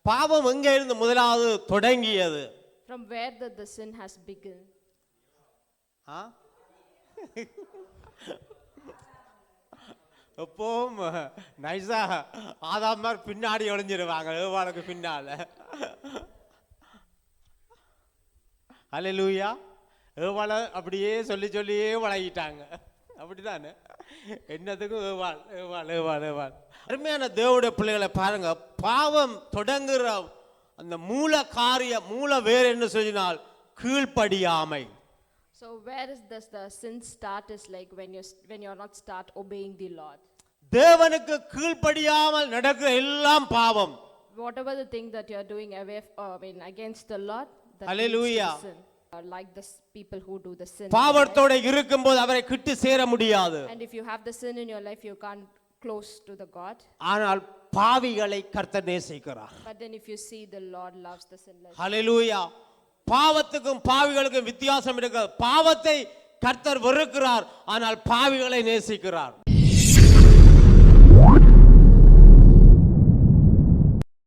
பாவம் எங்கே இருந்து முதலாவது தொடங்கியது? From where the sin has begun? எப்பவும் நைஸா ஆதாம் மாதிரி பின்னாடி ஒளிஞ்சிருவாங்க ஏவாளுக்கு பின்னால. அல்லேலூயா. ஏவாளை அப்படியே சொல்லி சொல்லியே வளகிட்டாங்க. அப்படித்தானே? என்னதுக்கும் ஏவாள் ஏவாள் ஏவாள் ஏவாள். அருமையான தேவனுடைய பிள்ளைகளை பாருங்க, பாவம் தொடங்குற அந்த மூல காரியம் மூல வேறு என்ன சொல்லினால் கீழ்ப்படியாமை. So where does the sin start is like when you're not start obeying the Lord. தேவனுக்கு கீழ்ப்படியாமல் நடக்கிற எல்லாம் பாவம். Whatever the thing that you're doing away against the Lord, that Hallelujah. is sin. Like the people who do the sin. பாவத்தோட இருக்கும்போது அவரை கிட்ட சேர முடியாது. And if you have the sin in your life, you can't close to the God. ஆனால் பாவிகளை கர்த்தர் நேசிக்கிறார். But then if you see, the Lord loves the sinless. ஹல்லேலூயா. பாவத்துக்கும் பாவிகளுக்கும் வித்தியாசம் இருக்கிறது. பாவத்தை கர்த்தர் வெறுக்கிறார், ஆனால் பாவிகளை நேசிக்கிறார்.